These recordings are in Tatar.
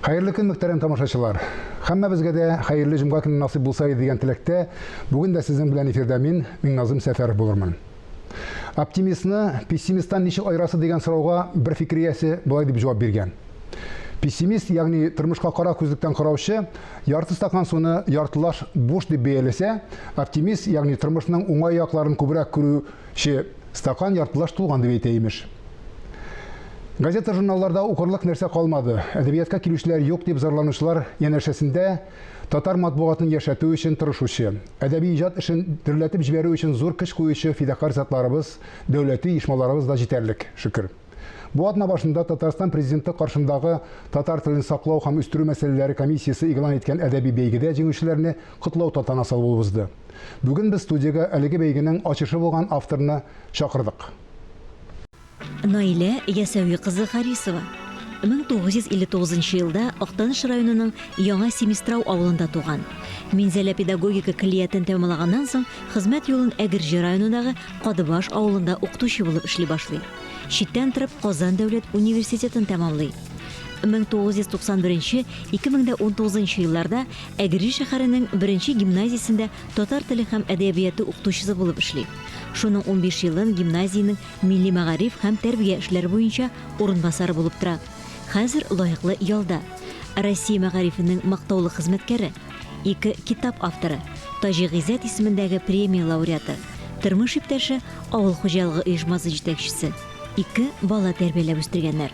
Хайырлы көн, мөхтәрәм тамашачылар. Һәммәбезгә дә хайырлы җомга көне насыйп булса дигән теләктә, бүген дә сезнең белән эфирдә мин Миңназым Сәфәров булырмын. Оптимистны пессимисттан ничек айырасы дигән сорауга бер фикриясе болай дип җавап биргән. Пессимист, ягъни тормышка кара күзлектән караучы, ярты стакан суны яртылаш буш дип бәяләсә, оптимист, ягъни тормышның уңай якларын күбрәк күрүче, стакан яртылаш тулган дип әйтә имеш. Газета журналларда укырлык нәрсә калмады. Әдәбиятка килүчеләр юк дип зарланучылар янәшәсендә татар матбугатын яшәтү өчен тырышучы, әдәби иҗат эшен дөрләтеп җибәрү өчен зур көч куючы фидакар затларыбыз, дәүләти оешмаларыбыз да җитәрлек, шөкер. Бу атна башында Татарстан президенты каршындагы татар телен саклау һәм үстерү мәсьәләләре комиссиясе игълан иткән әдәби бәйгедә җиңүчеләрне котлау тантанасы булып узды. Бүген без студиягә әлеге бәйгенең ачышы булган авторны чакырдык. Наилә Ясәви кызы Харисова 1959 елда Актаныш районының Яңа Семистрау авылында туган. Минзәлә педагогика килиятен тәмамлаганнан соң хезмәт юлын Әгерҗе районындагы Кадыбаш авылында укытучы булып эшли башлый. Читтән торып Казан дәүләт университетын тәмамлый. 1991-2019 елларда Әгерҗе шәһәренең 1-нче гимназиясендә татар теле һәм әдәбияты укытучысы булып эшли. Шуның 15 елын гимназияның милли мәгариф һәм тәрбия эшләре буенча урынбасары булып тора. Хәзер лаеклы ялда. Россия мәгарифенең мактаулы хезмәткәре, 2 китап авторы, Таҗи Гыйззәт исемендәге премия лауреаты, тормыш иптәше, авыл хуҗалыгы оешмасы җитәкчесе, 2 бала тәрбияләп үстергәннәр.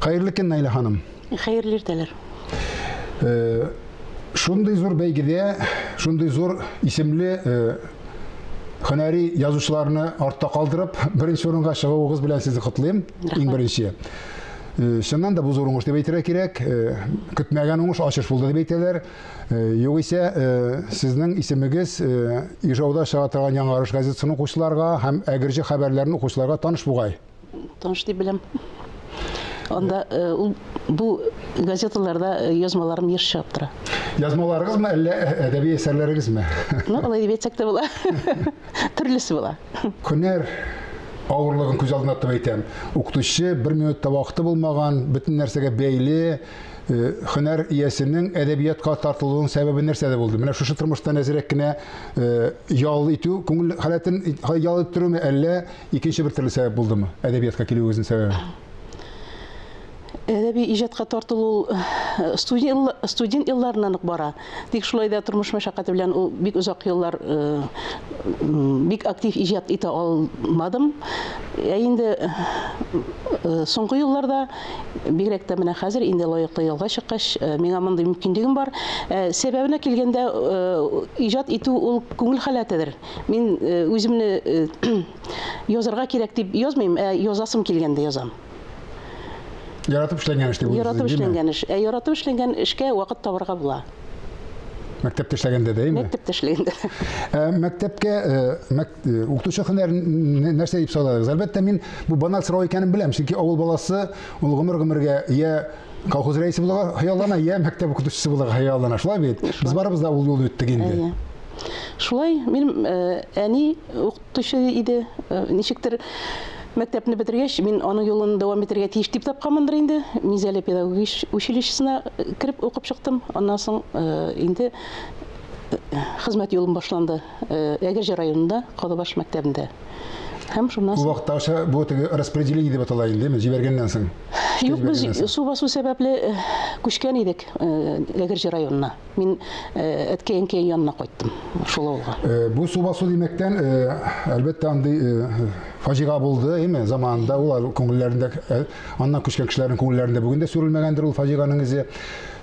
Хайырлы көн, Наилә ханым. Хайырлы иртәләр. Шундый зур бәйгедә, шундый зур исемле һөнәри язучыларны артта калдырып, беренче урынга чыгуыгыз белән сезне котлыйм. Иң беренче. Шуннан да бу зур уңыш дип әйтергә кирәк. Көтмәгән уңыш ачыш булды дип әйтәләр. Югыйсә, сезнең исемегез Ижауда чыга торган Яңа Арыш газетасын укучыларга һәм Әгерҗе хәбәрләрен укучыларга таныш бугай. Таныш дип беләм. Анда бу газеталарда язмаларым еш чыгып тора. Язмаларыгызмы, әллә әдәби әсәрләрегезме? Алай дип әйтсәк тә була. Төрлесе була. Һөнәр авырлыгын күз алдына тотып әйтәм. Укытучы бер минутта вакыты булмаган, бөтен нәрсәгә бәйле, һөнәр иясенең әдәбиятка тартылуының сәбәбе нәрсәдә булды? Менә шушы тормыштан әзрәк кенә ял итү, күңел халәтен ял иттерүме, әллә икенче бер төрле сәбәп булдымы? Әдәбиятка килүегезнең сәбәбе? Әдәби иҗатка тартылу студент елларыннан ук бара. Тик шулай да тормыш мәшәкате белән ул бик озак еллар бик актив иҗат итә алмадым. Инде соңгы елларда бигрәк тә менә хәзер инде лаеклы ялга чыккач, миңа мондый мөмкинлегем бар. Сәбәбенә килгәндә иҗат итү ул күңел халәтедер. Мин үземне язарга кирәк дип язмыйм, язасым килгәндә язам. Яратып эшләнгән эш дип уйлыйсыз, яратып эшләнгән эш. Яратып эшләнгән эшкә вакыт табарга була. Мәктәптә эшләгәндә дәйме? Мәктәптә эшләгәндә. Мәктәпкә укытучы һөнәр нәрсә дип сорыгыз? Әлбәттә, мин бу банал сорау икәнен беләм, чөнки авыл баласы ул гомергә я колхоз рәисе булырга хыяллана, я мәктәп укытучысы булырга хыяллана. Шулай бит? Без барыбыз да ул юлны үттек инде. Шулай, минем әни укытучы иде. Ничектер мәктәпне бетергәч, мин аның юлын дәвам итәргә тиеш дип тапканмындыр инде. Минзәлә педагогик училищесына кирип укып чыктым. Аннан соң инде хезмәт юлым башланды. Әгерҗе районында, Кадыбаш мәктәбендә. Һәм шуннан соң вакытта бу распределение дип атала инде, җибәргәннән соң. Юк, без су басу сәбәпле күчкән идек Әгерҗе районына. Мин әткәй-әнкәй янына кайттым, шул авылга. Бу су басу димәктән, әлбәттә, андый фаҗига булды, әйме? Заманында ул күңелләрендә, аннан күчкән кешеләрнең күңелләрендә бүген дә сүрелмәгәндер ул фаҗиганың изе.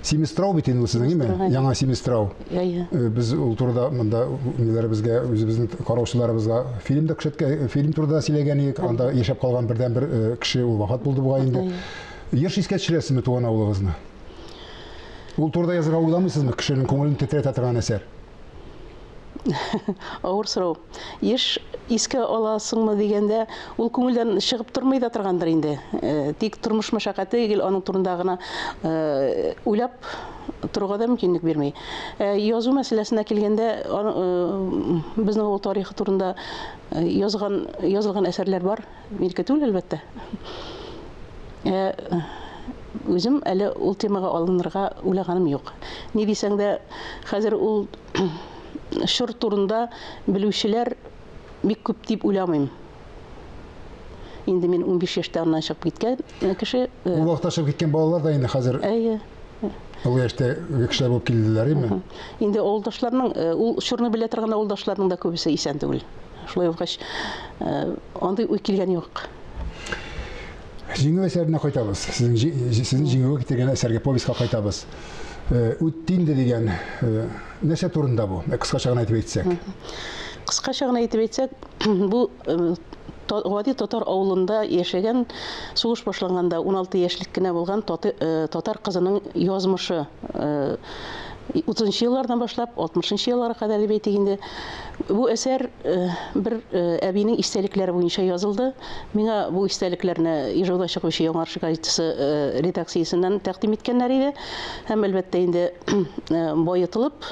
Семистрау бит инде сезнең, әйме? Яңа Семистрау. Без ул турыда монда ниләребезгә, үзебезнең караучыларыбызга фильмда күрсәткән, фильм турында сөйләгән идек. Анда яшәп калган бердән бер кеше ул вафат булды буга инде. Еш искә төшерәсезме туган авылыгызны? Ул турыда язырга уйламыйсызмы, кешенең күңелен тетрәтә торган әсәр? Авыр сорау. Еш искә аласыңмы дигәндә, ул күңелдән чыгып тормый да торгандыр инде. Тик тормыш мәшәкате гел аның турында гына уйлап торырга да мөмкинлек бирмәй. Язу мәсьәләсенә килгәндә, безнең авыл тарихы турында язылган әсәрләр бар. Минеке түгел, әлбәттә. үзем әле ул темага алынырга уйлаганым юк. Ни дисәң дә, хәзер ул шур турында белүчеләр бик күп дип уйламыйм. Инде мин 15 яшьтән чыгып киткән кеше. Ул вакытта чыгып киткән балалар да инде хәзер Әйе. ул яшьтә кешеләр булып килделәр, име? Инде авылдашларның, ул шурны белә торган авылдашларның да күбесе исән түгел. Шулай булгач, андый уй килгән юк. Җиңү әсәренә кайтабыз. Сезнең җиңүгә китергән әсәргә, повестька кайтабыз. Үтте дигән нәрсә турында бу? Кыскача гына әйтеп әйтсәк. Кыскача гына әйтеп әйтсәк, бу гади татар авылында яшәгән, сугыш башланганда 16 яшьлек кенә булган татар кызының язмышы. 30-нчы еллардан башлап 60-нчы елларга кадәр дип әйтик инде. Бу әсәр бер әбинең истәлекләре буенча язылды. Миңа бу истәлекләрне Ижауда чыгучы Яңаршы газетасы редакциясеннән тәкъдим иткәннәр иде. Һәм әлбәттә инде байытылып,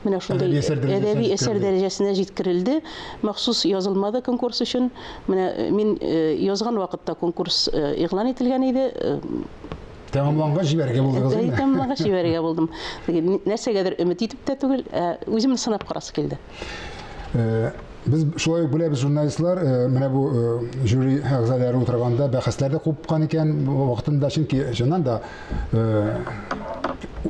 менә шундый әдәби әсәр дәрәҗәсенә җиткерелде. Махсус язылмады конкурс өчен. Менә мин язган вакытта конкурс игълан ителгән иде. Тәмамланган җибәргә булдыгыз инде. Тәмамланган җибәргә булдым. Нәрсәгәдер өмет итеп тә түгел, үземне сынап карасы килде. Без шулай беләбез, журналистлар, менә бу жюри әгъзалары утырганда бәхәсләрдә купкан икән вакытында, чөнки җаннан да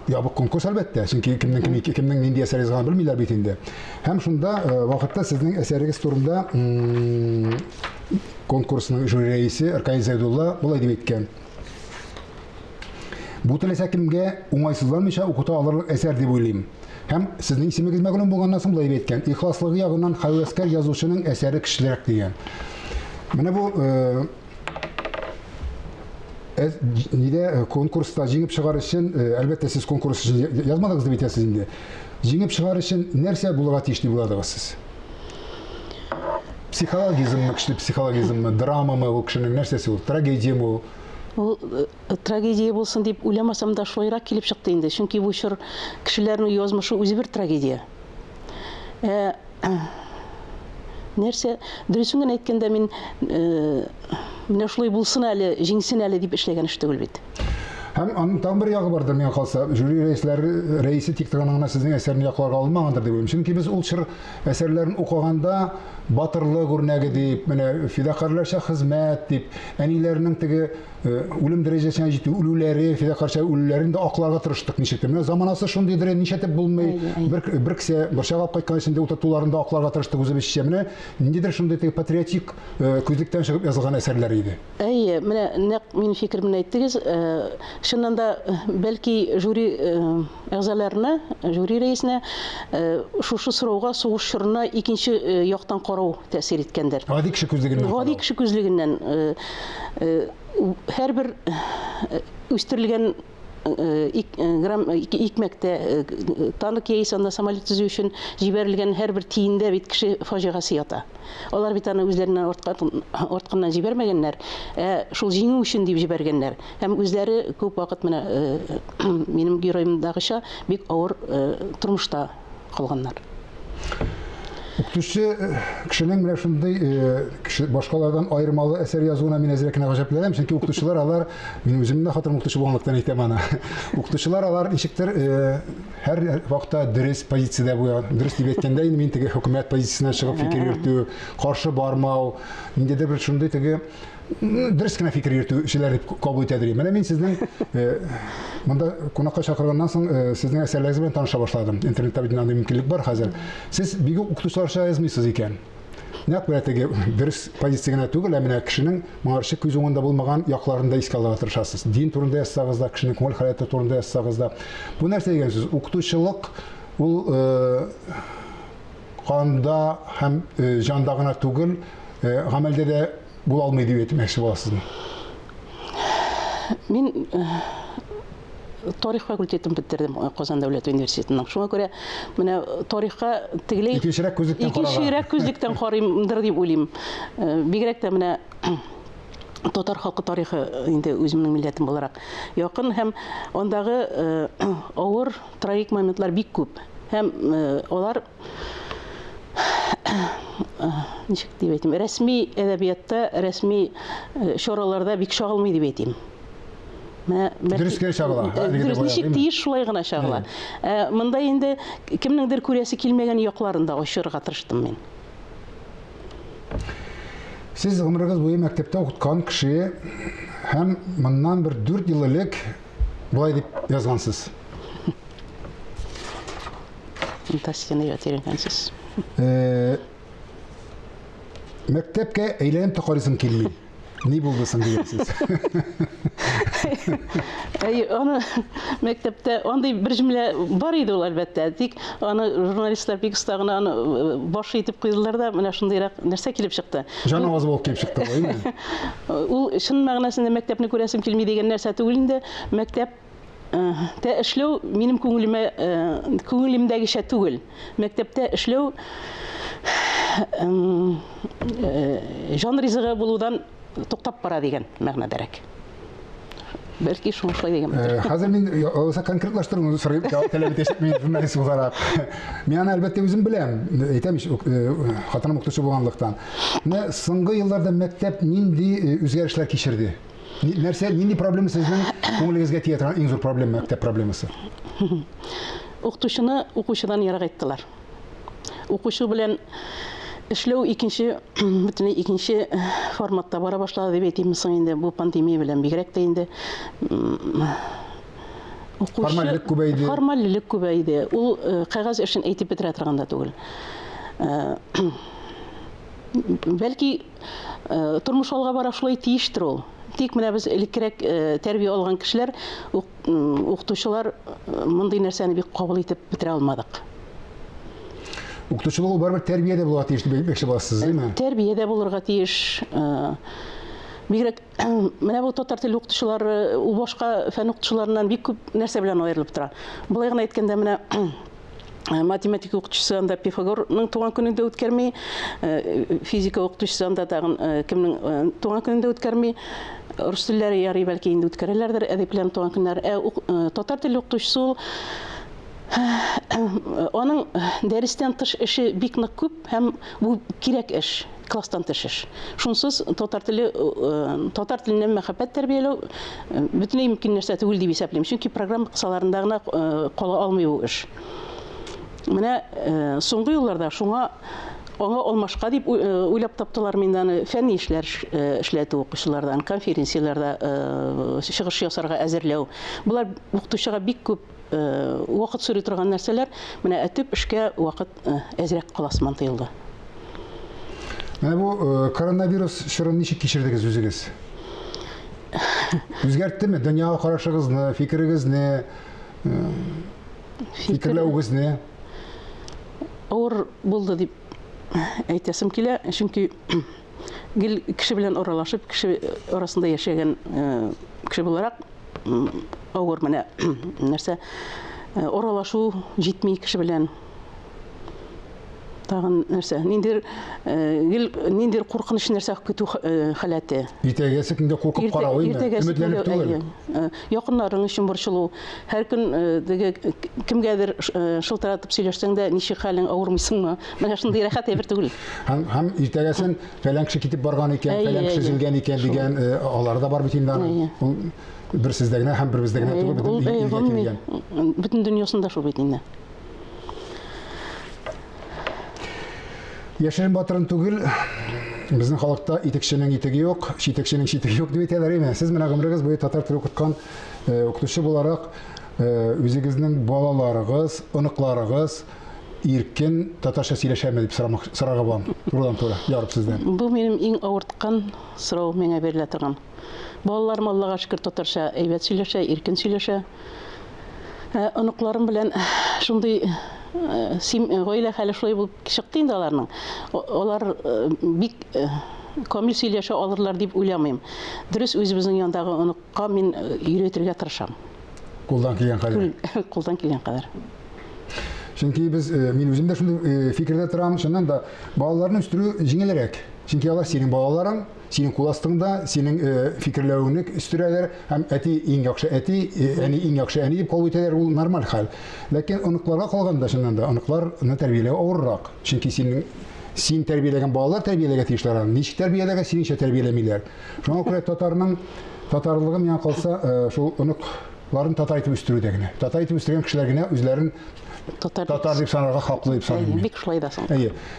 ябык конкурс әлбәттә, чөнки кемнең нинди әсәр язганын белмиләр бит инде. Һәм шунда вакытта сезнең әсәрегез турында конкурсның жюри рәисе Эркай Зәйдулла булай дип әйткән. Бу теләсә кемгә уңайсызланмыйча укыта алырлык әсәр дип уйлыйм. Һәм сезнең исемегез мәгълүм булганнан соң булай дип әйткән. Ихласлыгы ягыннан хәвәскәр язучының әсәре кешелерәк дигән. Менә бу нидә конкурста җиңеп чыгар өчен, әлбәттә сез конкурс өчен язмадыгыз дип әйтәсез инде. Җиңеп чыгар өчен нәрсә булырга тиеш дип уйладыгыз сез? Психологизммы, көчле психологизммы, драмамы, ул кешенең нәрсәсе ул, трагедиямы ул? Ул трагедия булсын дип уйламасам да шулайрак килеп чыкты инде. Чөнки бу чор кешеләрнең язмышы үзе бер трагедия. Нәрсә, дөресен генә әйткәндә, мин менә шулай булсын әле, җиңсен әле дип эшләгән эш түгел бит. Һәм аның тагын бер ягы бардыр, миңа калса, жюри рәисе тик торган сезнең әсәрне якларга алмагандыр дип уйлыйм. Чөнки без ул чор әсәрләрен укыганда батырлык үрнәге дип, менә фидакарларча хезмәт дип, әниләрнең теге үлем дәрәҗәсенә җитү үлүләре, фидакарча үлүләрен дә акларга тырыштык ничектер. Менә заманасы шундыйдыр, ничәтеп булмый. Бер кесе борчак алып кайткан өчен дә утыртуларын да акларга тырыштык үзебезчә. Менә ниндидер шундый теге патриотик күзлектән чыгып язылган әсәрләр иде. Әйе, менә нәкъ минем фикеремне әйттегез. Шуннан да бәлки жюри әгъзаларына, жюри рәисенә шушы сорауга, сугыш чорына икенче яктан карау тәэсир иткәндер. Гади кеше күзлегеннән. Гади кеше күзлегеннән һәрбер үстерелгән икмәктә, танк яисә самолет төзү өчен җибәрелгән һәрбер тиендә бит кеше фаҗигасы ята. Алар бит аны үзләреннән артканнан җибәрмәгәннәр, шул җиңү өчен дип җибәргәннәр. Һәм үзләре күп вакыт менә минем героемдагыча бик авыр тормышта калганнар. Укытучы кешенең менә шундый башкалардан аермалы әсәр язуына мин әзрәк кенә гаҗәпләнәм, чөнки укытучылар алар, мин үзем дә хатırım укытучы булганлыктан әйтәм аны. Укытучылар алар ничектер һәр вакытта дөрес позициядә була. Дөрес дип әйткәндә инде мин теге хөкүмәт позициясеннән чыгып фикер йөртү, каршы бармау, ниндидер бер шундый теге дөрес кенә фикер йөртүчеләр дип кабул итәдер. Менә мин сезнең монда кунакка чакырганнан соң сезнең әсәрләрегез белән таныша башладым. Интернетта бит андый мөмкинлек бар хәзер. Сез бик укытучыларча язмыйсыз икән. Нәкъ менә теге дөрес позициягә түгел, менә кешенең моңарчы күз уңында булмаган якларын да искә алырга тырышасыз. Дин турында язсагыз да, кешенең күңел хәләте турында язсагыз да. Бу нәрсә дигәнсез? Укытучылык ул канда һәм җанда гына түгел, гамәлдә дә була алмый дип әйтмәкче буласызмы? Мин тарих факультетын бетердем Казан дәүләт университетының. Шуңа күрә менә тарихка тегеләй икенчерәк күзлектән карыймдыр дип уйлыйм. Бигрәк тә менә татар халкы тарихы инде үземнең милләтем буларак якын һәм андагы авыр трагик моментлар бик күп. Һәм алар ничек дип әйтим, рәсми әдәбиятта, рәсми чараларда бик чагылмый дип әйтим. Дөрес кенә чагыла. Ничек тиеш шулай гына чагыла. Монда инде кемнеңдер күрәсе килмәгән якларында ачырга тырыштым мин. Сез гомерегез буе мәктәптә укыткан кеше һәм моннан бер 4 ел элек булай дип язгансыз. Тасыны ятыргансыз. Мәктәпкә әйләнеп тақарысым килми. Ни булды соң дигәнсез? Аны мәктәптә андый бер җөмлә бар иде ул әлбәттә. Тик аны журналистлар бик устагына аны баш итеп куйдылар да, менә шундыйрак нәрсә килеп чыкты. Жан аваз булып килеп чыкты, әйме? Ул чын мәгънәсендә мәктәпне күрәсем килми дигән нәрсә түгел инде. Мәктәп тә эшләү минем күңелемдәгечә түгел. Мәктәптә эшләү жан ризыгы булудан туктап бара дигән мәгънәдәрәк. Бәлки шулай дигән. Хәзер мин алса конкретлаштыруны сорап таләп итәчәк мин журналист буларак. Мин аны әлбәттә үзем беләм. Әйтәм, хатыным укытучы булганлыктан. Менә соңгы елларда мәктәп нинди үзгәрешләр кичерде? Нәрсә, нинди проблема сезнең күңелегезгә тия торган иң зур проблема, мәктәп проблемасы? Укытучыны укучыдан ярак иттеләр. Укучы белән эшләү бөтенләй икенче форматта бара башлады дип әйтим соң инде бу пандемия белән бигрәк тә инде формальлек күбәйде. Ул кагаз эшен әйтеп бетерә торганда түгел. Бәлки тормыш алга бара шулай тиештер ул. Тик менә без элеккерәк тәрбия алган кешеләр, укытучылар мондый нәрсәне бик кабул итеп бетерә алмадык. Укытучылык ул барыбер тәрбиядә булырга тиеш дип әйтмәкче буласыз, әйме? Тәрбиядә булырга тиеш. Бигрәк менә бу татар теле укытучылары ул башка фән укытучыларыннан бик күп нәрсә белән аерылып тора. Булай гына әйткәндә менә математика укытучысы анда Пифагорның туган көнендә үткәрми, физика укытучысы анда тагын кемнең туган көнендә үткәрми, рус телләре ярый бәлки инде үткәрәләрдер, әдипләрнең туган көннәре. Татар теле укытучысы ул аның дәрестән тыш эше бик нык күп һәм бу кирәк эш, класстан тыш эш. Шунсыз татар теленә мәхәббәт тәрбияләү бөтенләй мөмкин нәрсә түгел дип исәплим. Чөнки программа кысаларында гына кала алмый бу эш. Менә соңгы елларда шуңа аңа алмашка дип уйлап таптылар мине аны фәнни эшләр эшләтү укучылардан, конференцияларда чыгыш ясарга әзерләү. Булар укытучыга бик күп вакыт сөрә торган нәрсәләр, менә әтеп эшкә вакыт әзрәк каласман тыелды. Менә бу коронавирус чорын ничек кичердегез үзегез? Үзгәрттеме дөньяга карашыгызны, фикерегезне, фикерләүегезне? Авыр булды дип әйтәсем килә, чөнки гел кеше белән аралашып, кеше арасында яшәгән кеше буларак авыр менә нәрсә аралашу җитми кеше белән. Тагын нәрсә, ниндидер куркыныч нәрсә көтү халәте. Иртәгәсе көндә куркып карау инде, өметләнеп түгел. Якыннарың өчен борчылу, һәр көн кемгәдер шылтыратып сөйләшсәң дә, ничек хәлең, авырмыйсыңмы? Менә шундый рәхәт әйбер түгел. Һәм иртәгәсен фәлән кеше китеп барган икән, фәлән кеше җилгән икән дигән алар да бар бит инде. Ул бер сездә генә һәм бер бездә генә түгел, бөтен дөньясында шул бит инде. Яшерен батырын түгел, безнең халыкта итекченең итеге юк, читекченең читеге юк дип әйтәләр име. Сез менә гомерегез буе татар теле укыткан укытучы буларак, үзегезнең балаларыгыз, оныкларыгыз иркен татарча сөйләшәме дип сорарга булам. Турыдан-туры, ярып сездән. Бу минем иң авырткан сорау миңа бирелә торган. Балаларым Аллага шөкер татарча әйбәт сөйләшә, иркен сөйләшә. Оныкларым белән шундый гаилә хәле шулай булып чыкты инде аларның. Алар бик камил сөйләшә алырлар дип уйламыйм. Дөрес, үзебезнең яндагы оныкка мин өйрәтергә тырышам. Кулдан килгән кадәр. Кулдан килгән кадәр. Чөнки мин үзем дә шундый фикердә торам, шуннан да балаларны үстерү җиңелрәк. Чөнки алар синең балаларың, синең кул астыңда, синең фикерләүне үстерәләр, һәм әти иң яхшы әти, әни иң яхшы әни дип кабул итәләр, ул нормаль хәл. Ләкин оныкларга калганда шуннан да оныкларны тәрбияләү авыррак. Чөнки син тәрбияләгән балалар тәрбияләргә тиешләр, ничек тәрбияләргә синеңчә тәрбияләмиләр. Шуңа күрә татарның Татарлыгы миңа калса, шул оныкларын татайтып үстерүдә генә. Татайтып үстергән кешеләр генә үзләрен татар дип санарга хаклы дип саныйм. Бик шулай да соң.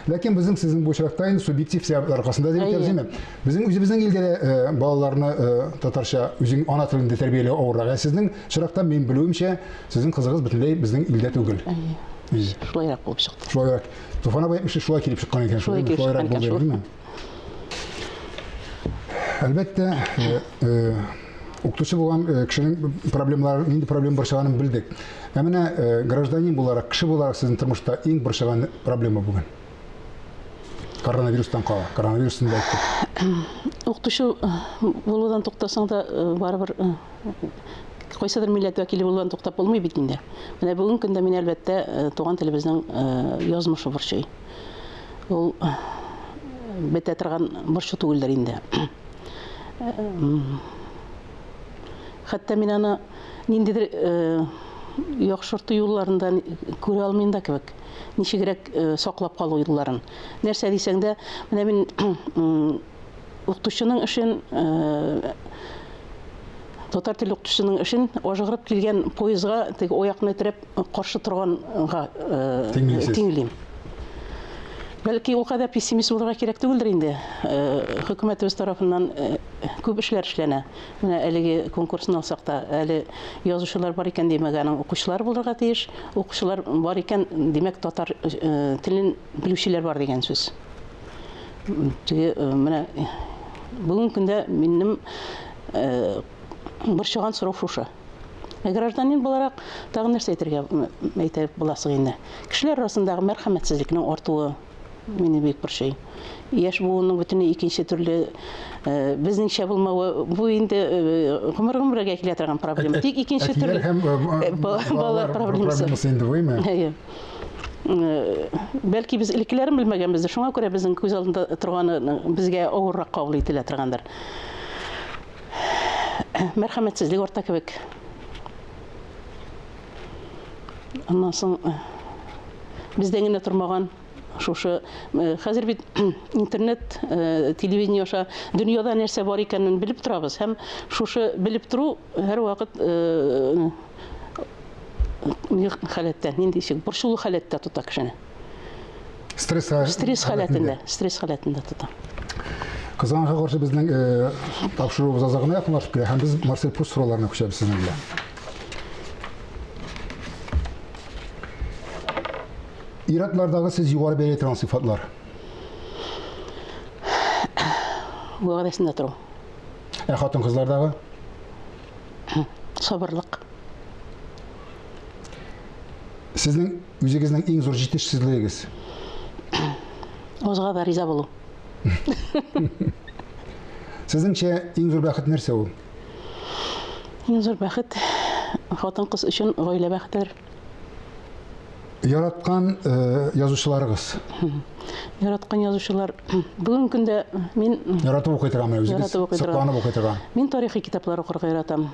Ләкин безнең сезнең бу очракта инде субъектив сәбәпләр аркасында дип әйтәбезме? Безнең үзебезнең илдә дә балаларны татарча үзең ана телендә тәрбияләү авыррак. Сезнең очракта мин белүемчә, сезнең кызыгыз бөтенләй безнең илдә түгел. Шулайрак булып чыкты. Шулайрак. Туфан абай әйтмешли, шулай килеп чыккан икән. Шулайрак булды, белмим. Әлбәттә, укытучы булган кешенең проблемалары, нинди проблема борчыганын белдек. Ә менә гражданин буларак, кеше буларак сезнең тормышта иң борчыган проблема бүген? Коронавирустан кала. Коронавирустан да әйттек. Укытучы булудан туктасаң да барыбер кайсыдыр милләт вәкиле булудан туктап булмый бит инде. Менә бүген көндә мин әлбәттә туган телебезнең язмышы борчый. Ул бетә торган борчу түгелдер инде. Хәтта мин аны ниндидер яхшырту юлларында күрә алмыйм да кебек. Ничегрәк саклап калу юлларын. Нәрсә дисәң дә, менә мин укытучының эшен, татар теле укытучының эшен ажыгырып килгән поездга теге аякны терәп каршы торганга тиңлим. Бәлки ул кадәр пессимист булырга кирәк түгелдер инде. Хөкүмәтебез тарафыннан күп эшләр эшләнә. Менә әлеге конкурсны алсак та, әле язучылар бар икән димәгән, укучылар булырга тиеш. Укучылар бар икән, димәк татар телен белүчеләр бар дигән сүз. Менә бүген көндә минем борчыган сорау шушы. Гражданин буларак тагын нәрсә әйтергә әйтеп буласы инде. Кешеләр арасындагы мәрхәмәтсезлекнең артуы мине бик борчый. Яшь буынның бөтенләй икенче төрле безнеңчә булмавы, бу инде гомергә килә торган проблема. Тик икенче төрле балалар проблемасы инде буймы? Бәлки без илекләрен белмәгәнбездер, шуңа күрә безнең күз алдында торганы безгә авыррак кабул ителә торгандыр. Мәрхәмәтсезлек арта кебек. Аннан соң бездә генә тормаган шушы хәзер бит интернет, телевидение аша дөньяда нәрсә бар икәнен белеп торабыз һәм шушы белеп тору һәр вакыт халәттә, нинди шик, борчулы халәттә тота кешене. Стресс халәтендә тота. Кызганга каршы безнең тапшыруыбыз азагына якынлашып килә һәм без Марсель Пруст сорауларына күчәбез сезнең белән. İratlардагы сез югары бәяле торган сыйфатлар. Вәгъдәсендә тору. Хатын-кызлардагы? Сабырлык. Сезнең үзегезнең иң зур җитешсезлегегез? Озга да риза булу. Сезнеңчә иң зур бәхет нәрсә ул? Иң зур бәхет хатын-кыз өчен гаилә бәхетедер. Яраткан язучыларыгыз. Яраткан язучылар бүген көндә мин яратып укый торган үзегез, сакланып укый торган. Мин тарихи китаплар укырга яратам.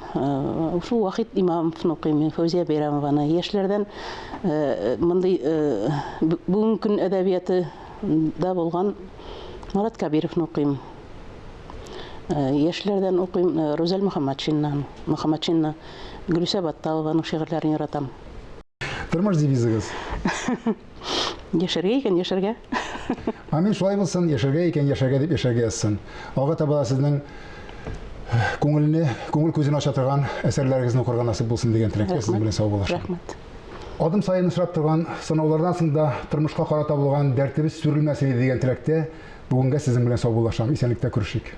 Шул Вахит Имамовны укыйм, Фәүзия Бәйрәмованы, яшьләрдән мондый бүген көн әдәбияты да булган Марат Кабировны укыйм. Яшьләрдән укыйм Рузаль Мөхәммәтшинны, Гөлүсә Батталованың шигырьләрен яратам. Тормыш девизыгыз? Яшәргә икән, яшәргә. Амин, шулай булсын, яшәргә икән, яшәргә дип яшәргә язсын. Алга таба сезнең күңел күзен ача торган әсәрләрегезне укырга насыйп булсын дигән теләктә сезнең белән саубуллашам. Рәхмәт. Адым сайын очрап торган сынаулардан соң да тормышка карата булган дәртебез сүрелмәсен дигән теләктә бүгенгә сезнең белән саубуллашам. Исәнлектә күрешик.